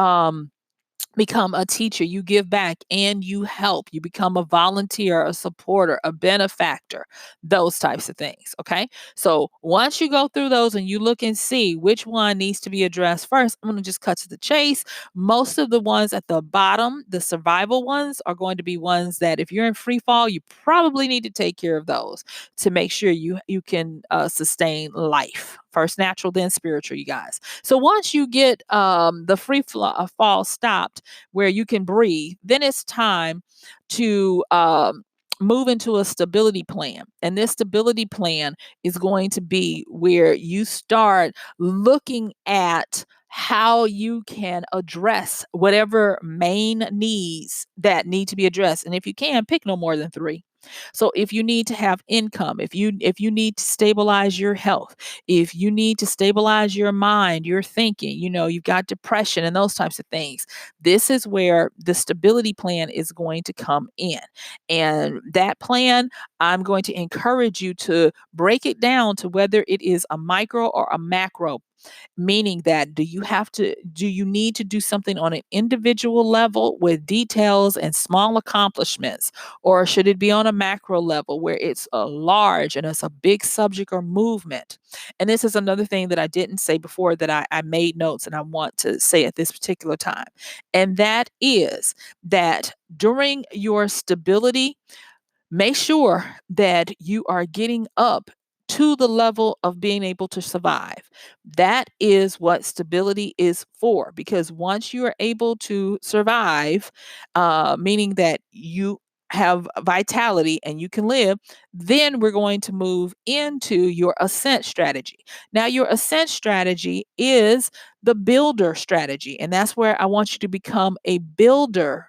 become a teacher, you give back and you help. You become a volunteer, a supporter, a benefactor, those types of things. Okay. So once you go through those and you look and see which one needs to be addressed first, I'm going to just cut to the chase. Most of the ones at the bottom, the survival ones, are going to be ones that if you're in free fall, you probably need to take care of those to make sure you can sustain life. First natural, then spiritual, you guys. So once you get the fall stopped where you can breathe, then it's time to move into a stability plan. And this stability plan is going to be where you start looking at how you can address whatever main needs that need to be addressed. And if you can, pick no more than three. So if you need to have income, if you need to stabilize your health, if you need to stabilize your mind, your thinking, you've got depression and those types of things, this is where the stability plan is going to come in. And that plan, I'm going to encourage you to break it down to whether it is a micro or a macro, meaning that do you need to do something on an individual level with details and small accomplishments, or should it be on a macro level where it's a large and it's a big subject or movement? And this is another thing that I didn't say before that I made notes and I want to say at this particular time, and that is that during your stability, make sure that you are getting up to the level of being able to survive. That is what stability is for. Because once you are able to survive, meaning that you have vitality and you can live, then we're going to move into your ascent strategy. Now, your ascent strategy is the builder strategy, and that's where I want you to become a builder.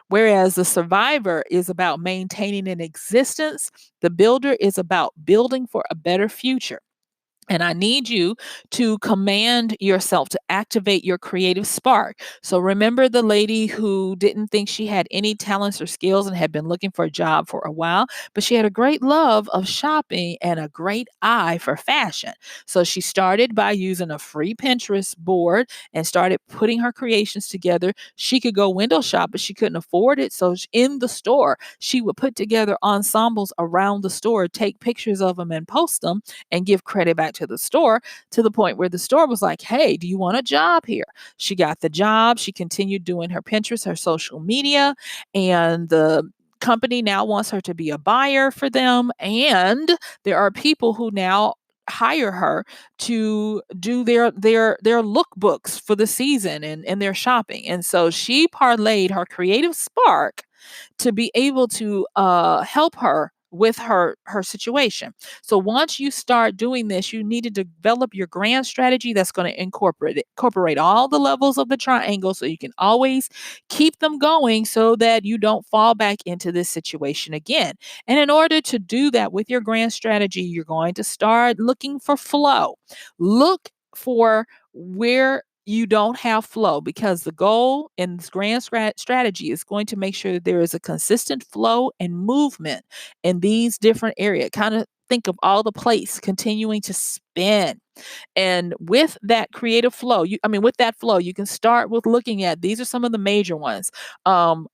Whereas the survivor is about maintaining an existence, the builder is about building for a better future. And I need you to command yourself to activate your creative spark. So remember the lady who didn't think she had any talents or skills and had been looking for a job for a while, but she had a great love of shopping and a great eye for fashion. So she started by using a free Pinterest board and started putting her creations together. She could go window shop, but she couldn't afford it. So in the store, she would put together ensembles around the store, take pictures of them and post them and give credit back to the store, to the point where the store was like, hey, do you want a job here? She got the job. She continued doing her Pinterest, her social media, and the company now wants her to be a buyer for them. And there are people who now hire her to do their lookbooks for the season and their shopping. And so she parlayed her creative spark to be able to help her with her situation. So once you start doing this, you need to develop your grand strategy that's going to incorporate all the levels of the triangle so you can always keep them going so that you don't fall back into this situation again. And in order to do that with your grand strategy, you're going to start looking for flow. Look for where you don't have flow, because the goal in this grand strategy is going to make sure that there is a consistent flow and movement in these different areas. Kind of think of all the plates continuing to spin. And with that creative flow, with that flow, you can start with looking at these are some of the major ones: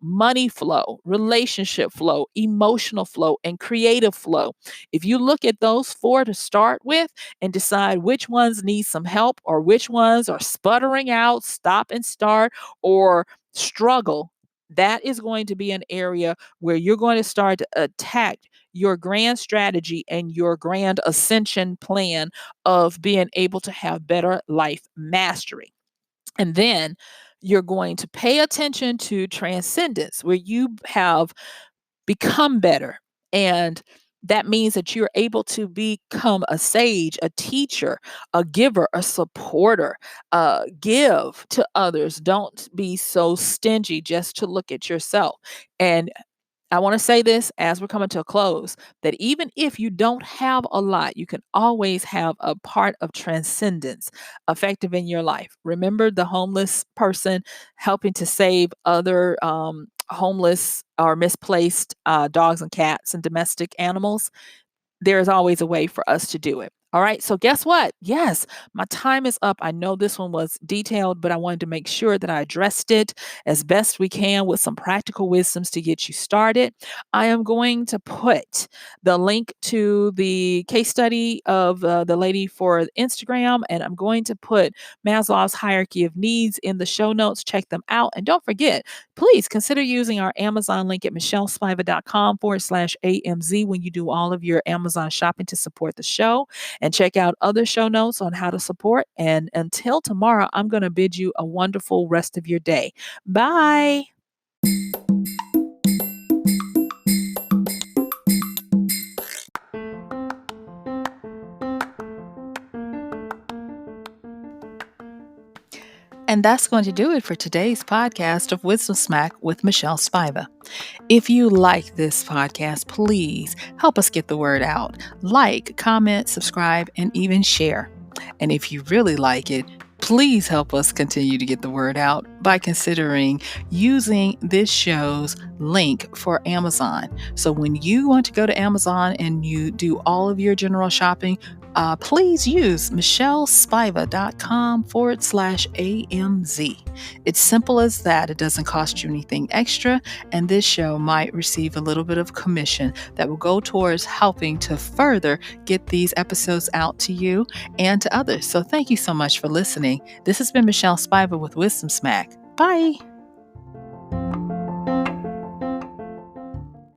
money flow, relationship flow, emotional flow, and creative flow. If you look at those four to start with and decide which ones need some help or which ones are sputtering out, stop and start, or struggle, that is going to be an area where you're going to start to attack your grand strategy and your grand ascension plan of being able to have better life mastery. And then you're going to pay attention to transcendence, where you have become better. And that means that you're able to become a sage, a teacher, a giver, a supporter. Give to others. Don't be so stingy just to look at yourself. And I want to say this as we're coming to a close, that even if you don't have a lot, you can always have a part of transcendence effective in your life. Remember the homeless person helping to save other homeless or misplaced dogs and cats and domestic animals? There is always a way for us to do it. All right. So, guess what? Yes, my time is up. I know this one was detailed, but I wanted to make sure that I addressed it as best we can with some practical wisdoms to get you started. I am going to put the link to the case study of the lady for Instagram, and I'm going to put Maslow's hierarchy of needs in the show notes. Check them out. And don't forget, please consider using our Amazon link at michellespiva.com/AMZ when you do all of your Amazon shopping to support the show, and check out other show notes on how to support. And until tomorrow, I'm going to bid you a wonderful rest of your day. Bye. And that's going to do it for today's podcast of Wisdom Smack with Michelle Spiva. If you like this podcast, please help us get the word out. Like, comment, subscribe, and even share. And if you really like it, please help us continue to get the word out by considering using this show's link for Amazon. So when you want to go to Amazon and you do all of your general shopping, please use michellespiva.com/AMZ. It's simple as that. It doesn't cost you anything extra, and this show might receive a little bit of commission that will go towards helping to further get these episodes out to you and to others. So thank you so much for listening. This has been Michelle Spiva with Wisdom Smack. Bye.